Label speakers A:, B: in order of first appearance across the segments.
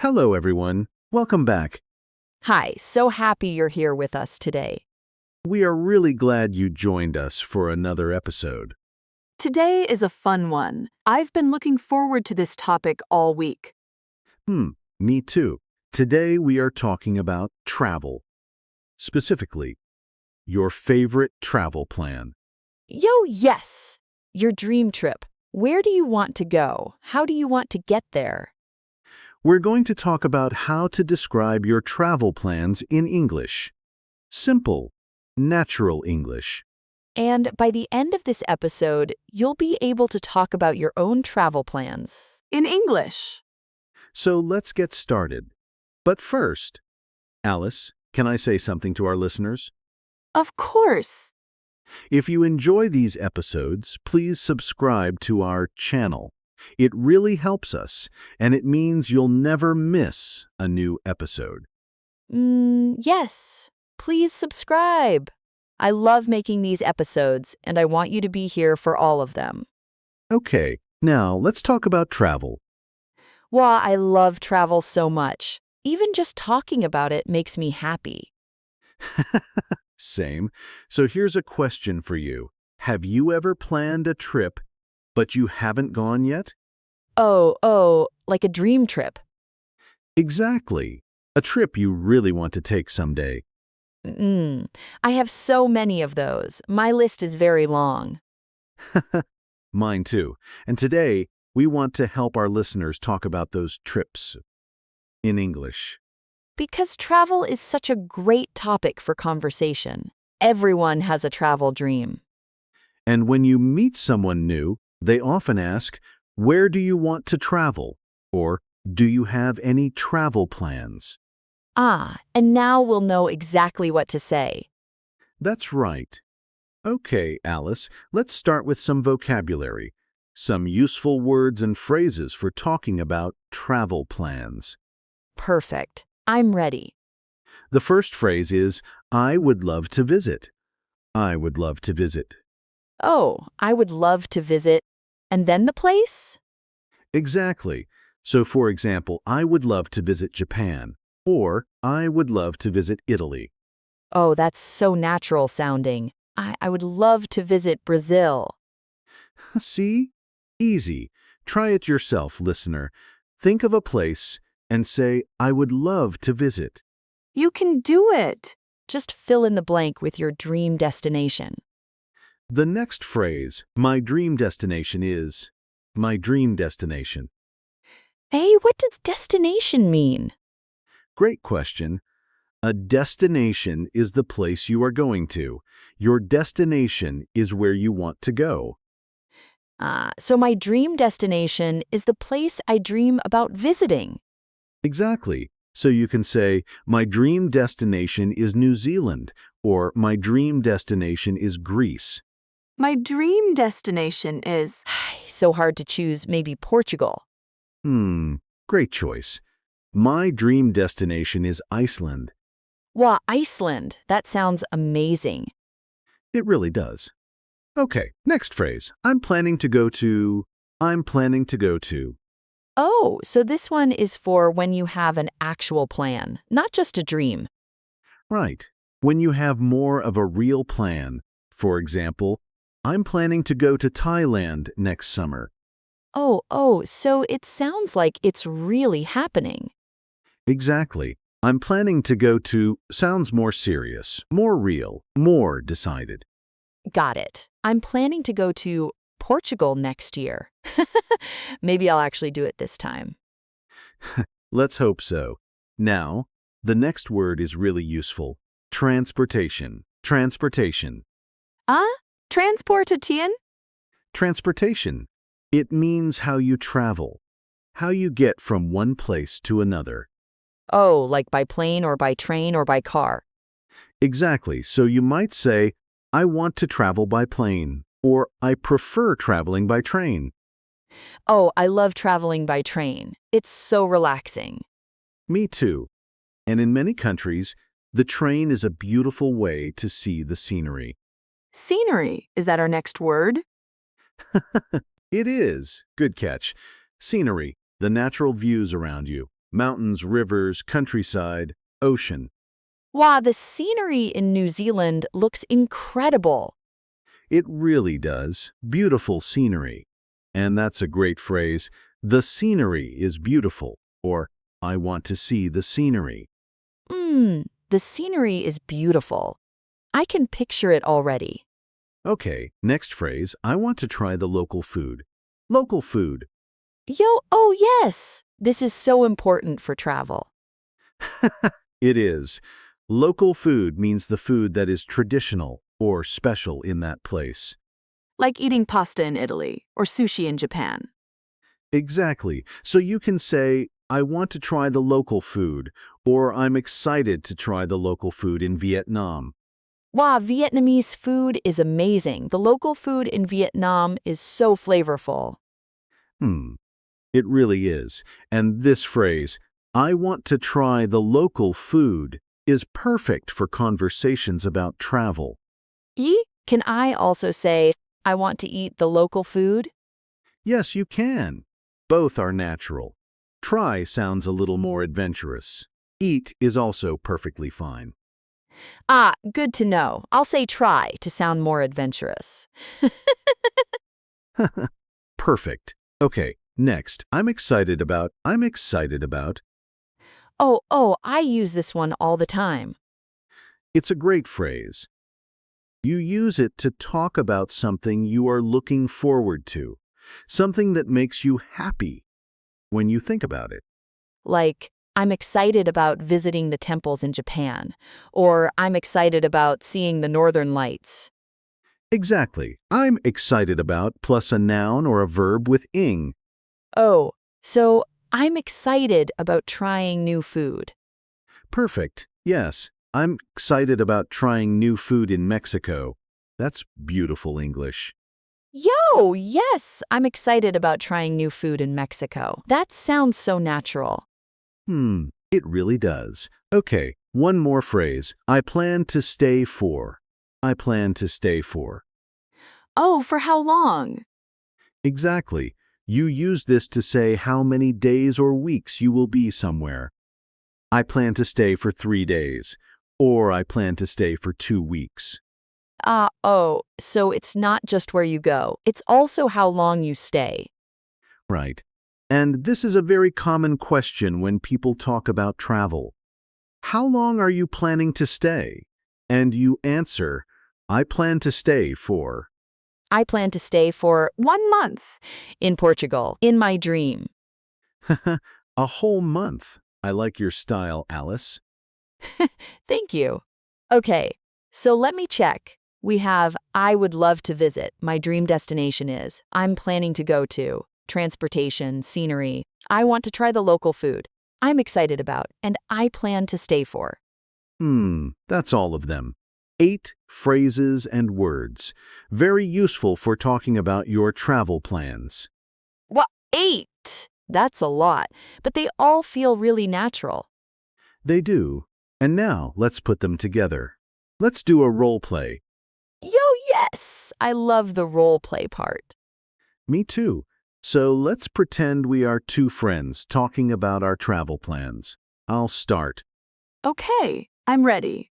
A: Hello, everyone. Welcome back.
B: Hi, so happy you're here with us today.
A: We are really glad you joined us for another episode.
C: Today is a fun one. I've been looking forward to this topic all week.
A: Me too. Today we are talking about travel. Specifically, your favorite travel plan.
B: Yes! Your dream trip. Where do you want to go? How do you want to get there?
A: We're going to talk about how to describe your travel plans in English. Simple, natural English.
B: And by the end of this episode, you'll be able to talk about your own travel plans.
C: In English.
A: So let's get started. But first, Alice, can I say something to our listeners?
C: Of course.
A: If you enjoy these episodes, please subscribe to our channel. It really helps us, and it means you'll never miss a new episode.
B: Yes. Please subscribe. I love making these episodes, and I want you to be here for all of them.
A: Okay, now let's talk about travel.
B: Well, I love travel so much. Even just talking about it makes me happy.
A: Same. So here's a question for you. Have you ever planned a trip, but you haven't gone yet?
B: Like a dream trip.
A: Exactly. A trip you really want to take someday.
B: I have so many of those. My list is very long.
A: Mine too. And today, we want to help our listeners talk about those trips in English.
B: Because travel is such a great topic for conversation. Everyone has a travel dream.
A: And when you meet someone new, they often ask, "Where do you want to travel?" Or, "Do you have any travel plans?"
B: And now we'll know exactly what to say.
A: That's right. Okay, Alice, let's start with some vocabulary. Some useful words and phrases for talking about travel plans.
B: Perfect. I'm ready.
A: The first phrase is, I would love to visit. I would love to visit.
B: I would love to visit. And then the place?
A: Exactly. So, for example, I would love to visit Japan, or I would love to visit Italy.
B: Oh, that's so natural sounding. I would love to visit Brazil.
A: See? Easy. Try it yourself, listener. Think of a place and say, I would love to visit.
C: You can do it.
B: Just fill in the blank with your dream destination.
A: The next phrase, my dream destination is, my dream destination.
B: Hey, what does destination mean?
A: Great question. A destination is the place you are going to. Your destination is where you want to go.
B: So my dream destination is the place I dream about visiting.
A: Exactly. So you can say, my dream destination is New Zealand, or my dream destination is Greece.
C: My dream destination is...
B: So hard to choose, maybe Portugal.
A: Great choice. My dream destination is Iceland.
B: Wow, Iceland. That sounds amazing.
A: It really does. Okay, next phrase. I'm planning to go to.
B: Oh, so this one is for when you have an actual plan, not just a dream.
A: Right. When you have more of a real plan. For example, I'm planning to go to Thailand next summer.
B: So it sounds like it's really happening.
A: Exactly. I'm planning to go to sounds more serious, more real, more decided.
B: Got it. I'm planning to go to Portugal next year. Maybe I'll actually do it this time.
A: Let's hope so. Now, the next word is really useful. Transportation. Transportation.
C: Transportation?
A: Transportation. It means how you travel, how you get from one place to another.
B: Oh, like by plane or by train or by car.
A: Exactly. So you might say, I want to travel by plane, or I prefer traveling by train.
B: Oh, I love traveling by train. It's so relaxing.
A: Me too. And in many countries, the train is a beautiful way to see the scenery.
C: Scenery. Is that our next word?
A: It is. Good catch. Scenery, the natural views around you. Mountains, rivers, countryside, ocean.
B: Wow, the scenery in New Zealand looks incredible.
A: It really does. Beautiful scenery. And that's a great phrase. The scenery is beautiful. Or, I want to see the scenery.
B: The scenery is beautiful. I can picture it already.
A: Okay, next phrase. I want to try the local food. Local food.
B: Oh yes! This is so important for travel.
A: It is. Local food means the food that is traditional or special in that place.
C: Like eating pasta in Italy or sushi in Japan.
A: Exactly. So you can say, I want to try the local food, or I'm excited to try the local food in Vietnam.
B: Wow, Vietnamese food is amazing. The local food in Vietnam is so flavorful.
A: It really is. And this phrase, I want to try the local food, is perfect for conversations about travel.
B: Can I also say, I want to eat the local food?
A: Yes, you can. Both are natural. Try sounds a little more adventurous. Eat is also perfectly fine.
B: Good to know. I'll say try to sound more adventurous.
A: Perfect. Okay, next, I'm excited about.
B: I use this one all the time.
A: It's a great phrase. You use it to talk about something you are looking forward to, something that makes you happy when you think about it.
B: Like, I'm excited about visiting the temples in Japan, or I'm excited about seeing the northern lights.
A: Exactly. I'm excited about plus a noun or a verb with ing.
B: Oh, so I'm excited about trying new food.
A: Perfect. Yes, I'm excited about trying new food in Mexico. That's beautiful English.
B: Yes, I'm excited about trying new food in Mexico. That sounds so natural.
A: It really does. Okay, one more phrase. I plan to stay for. I plan to stay for.
C: Oh, for how long?
A: Exactly. You use this to say how many days or weeks you will be somewhere. I plan to stay for 3 days, or I plan to stay for 2 weeks.
B: So it's not just where you go, it's also how long you stay.
A: Right. And this is a very common question when people talk about travel. How long are you planning to stay? And you answer, I plan to stay for.
B: I plan to stay for 1 month in Portugal, in my dream.
A: A whole month. I like your style, Alice.
B: Thank you. Okay, so let me check. We have I would love to visit. My dream destination is. I'm planning to go to. Transportation, scenery. I want to try the local food. I'm excited about, and I plan to stay for.
A: That's all of them. 8 phrases and words. Very useful for talking about your travel plans.
B: What? 8? That's a lot, but they all feel really natural.
A: They do. And now let's put them together. Let's do a role play.
B: Yes! I love the role play part.
A: Me too. So let's pretend we are 2 friends talking about our travel plans. I'll start.
C: Okay, I'm ready.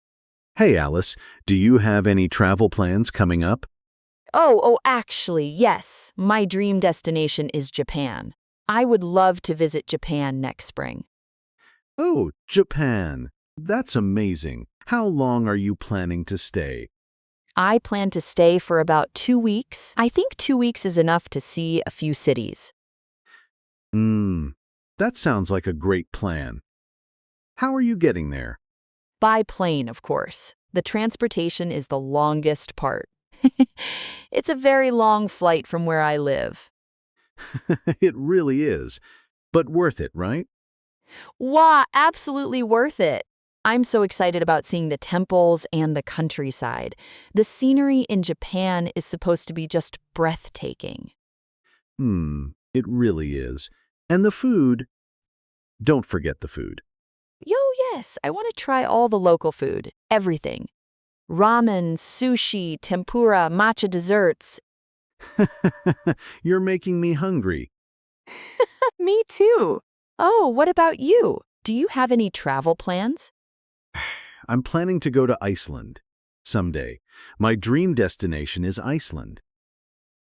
A: Hey, Alice, do you have any travel plans coming up?
B: Actually, yes. My dream destination is Japan. I would love to visit Japan next spring.
A: Oh, Japan. That's amazing. How long are you planning to stay?
B: I plan to stay for about 2 weeks. I think 2 weeks is enough to see a few cities.
A: That sounds like a great plan. How are you getting there?
B: By plane, of course. The transportation is the longest part. It's a very long flight from where I live.
A: It really is. But worth it, right?
B: Wow, absolutely worth it. I'm so excited about seeing the temples and the countryside. The scenery in Japan is supposed to be just breathtaking.
A: It really is. And the food, don't forget the food.
B: Yes, I want to try all the local food, everything. Ramen, sushi, tempura, matcha desserts.
A: You're making me hungry.
C: Me too.
B: Oh, what about you? Do you have any travel plans?
A: I'm planning to go to Iceland someday. My dream destination is Iceland.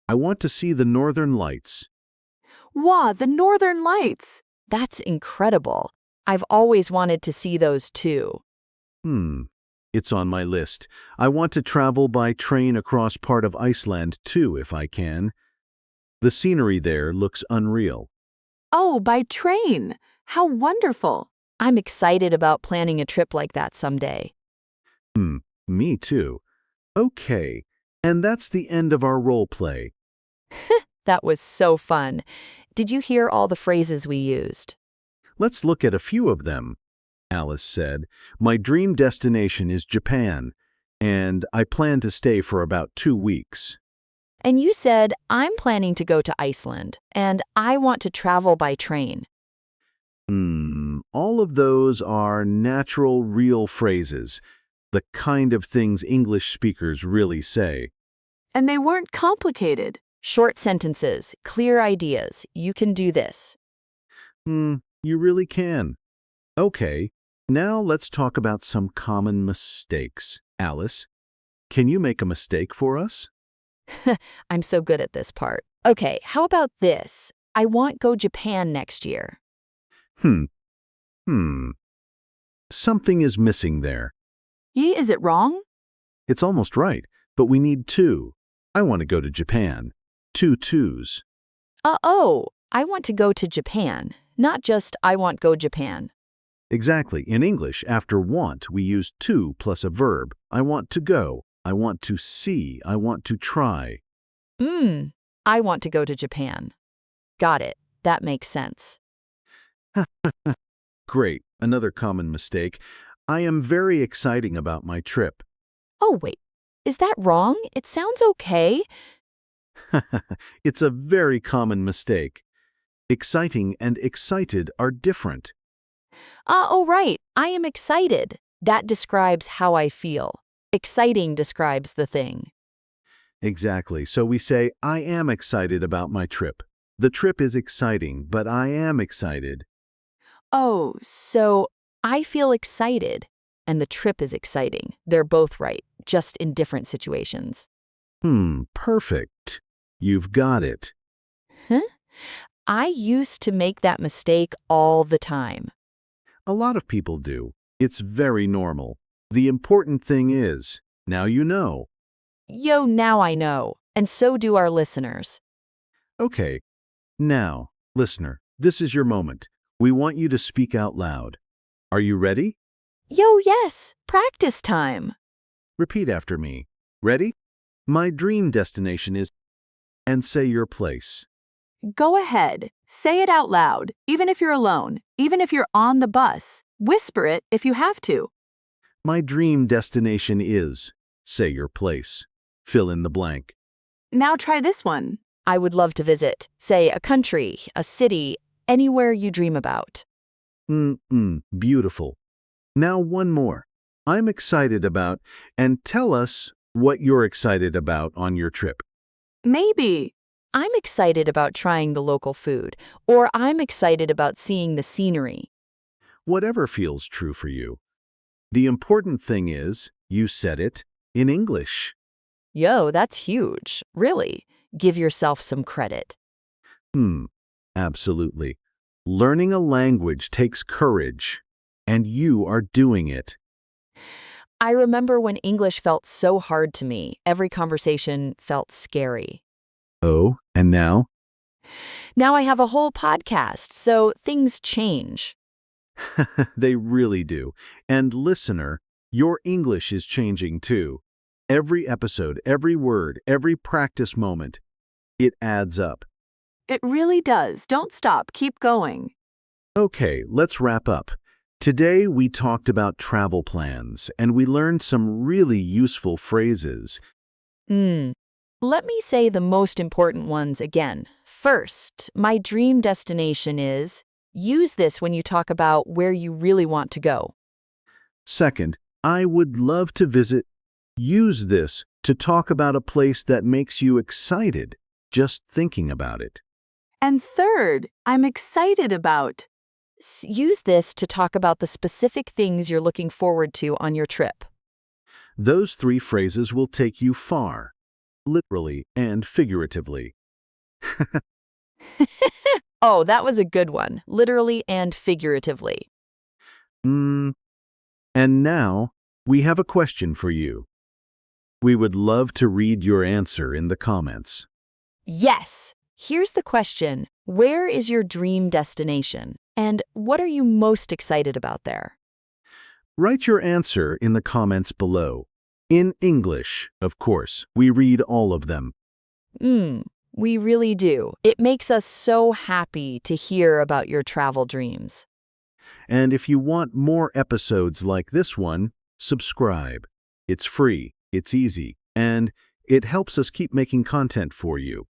A: I want to see the northern lights.
C: Wow, the Northern Lights!
B: That's incredible. I've always wanted to see those too.
A: Hmm, it's on my list. I want to travel by train across part of Iceland too, if I can. The scenery there looks unreal.
C: Oh, by train! How wonderful!
B: I'm excited about planning a trip like that someday.
A: Hmm, me too. Okay, and that's the end of our role play.
B: That was so fun. Did you hear all the phrases we used?
A: Let's look at a few of them. Alice said, "My dream destination is Japan, and I plan to stay for about 2 weeks."
B: And you said, I'm planning to go to Iceland, and I want to travel by train.
A: All of those are natural, real phrases, the kind of things English speakers really say.
C: And they weren't complicated.
B: Short sentences, clear ideas. You can do this.
A: You really can. Okay, now let's talk about some common mistakes. Alice, can you make a mistake for us?
B: I'm so good at this part. Okay, how about this? I want go Japan next year.
A: Hmm, hmm. Something is missing there.
C: Is it wrong?
A: It's almost right, but we need two. I want to go to Japan. 2 twos.
B: I want to go to Japan, not just I want go Japan.
A: Exactly. In English, after want, we use to plus a verb. I want to go. I want to see. I want to try.
B: I want to go to Japan. Got it. That makes sense.
A: Great. Another common mistake. I am very exciting about my trip.
B: Oh, wait. Is that wrong? It sounds okay.
A: It's a very common mistake. Exciting and excited are different.
B: Oh, right. I am excited. That describes how I feel. Exciting describes the thing.
A: Exactly. So we say, I am excited about my trip. The trip is exciting, but I am excited.
C: Oh,
B: So I feel excited, and the trip is exciting. They're both right, just in different situations.
A: Perfect. You've got it.
B: Huh? I used to make that mistake all the time.
A: A lot of people do. It's very normal. The important thing is, now you know.
B: Yo, now I know. And so do our listeners.
A: Okay, now, listener, this is your moment. We want you to speak out loud. Are you ready?
B: Yo, yes. Practice time.
A: Repeat after me. Ready? My dream destination is... And say your place.
C: go ahead. Say it out loud, even if you're alone, even if you're on the bus. Whisper it if you have to.
A: My dream destination is... Say your place. Fill in the blank.
C: Now try this one.
B: I would love to visit, say, a country, a city, anywhere you dream about.
A: Beautiful. Now one more. I'm excited about... And tell us what you're excited about on your trip.
C: Maybe.
B: I'm excited about trying the local food, or I'm excited about seeing the scenery.
A: Whatever feels true for you. The important thing is, you said it in English.
B: Yo, that's huge. Really. Give yourself some credit.
A: Absolutely. Learning a language takes courage, and you are doing it.
B: I remember when English felt so hard to me, every conversation felt scary.
A: Oh, and now?
B: Now I have a whole podcast, so things change.
A: They really do. And listener, your English is changing too. Every episode, every word, every practice moment, it adds up.
C: It really does. Don't stop. Keep going.
A: Okay, let's wrap up. Today we talked about travel plans, and we learned some really useful phrases.
B: Let me say the most important ones again. First, my dream destination is... Use this when you talk about where you really want to go.
A: Second, I would love to visit. Use this to talk about a place that makes you excited just thinking about it.
C: And third, I'm excited about.
B: Use this to talk about the specific things you're looking forward to on your trip.
A: Those 3 phrases will take you far, literally and figuratively.
B: Oh, that was a good one, literally and figuratively.
A: And now, we have a question for you. We would love to read your answer in the comments.
B: Yes! Here's the question. Where is your dream destination? And what are you most excited about there?
A: Write your answer in the comments below. In English, of course. We read all of them.
B: We really do. It makes us so happy to hear about your travel dreams.
A: And if you want more episodes like this one, subscribe. It's free, it's easy, and it helps us keep making content for you.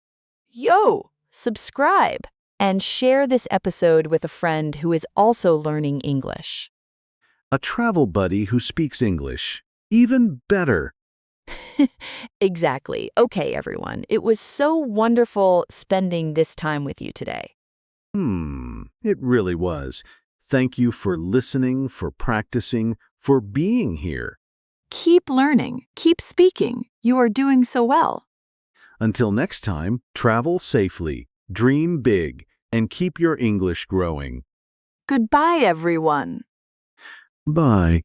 B: Yo! Subscribe! And share this episode with a friend who is also learning English.
A: A travel buddy who speaks English. Even better.
B: Exactly. Okay, everyone. It was so wonderful spending this time with you today.
A: It really was. Thank you for listening, for practicing, for being here.
C: Keep learning. Keep speaking. You are doing so well.
A: Until next time, travel safely, dream big, and keep your English growing.
C: Goodbye, everyone.
A: Bye.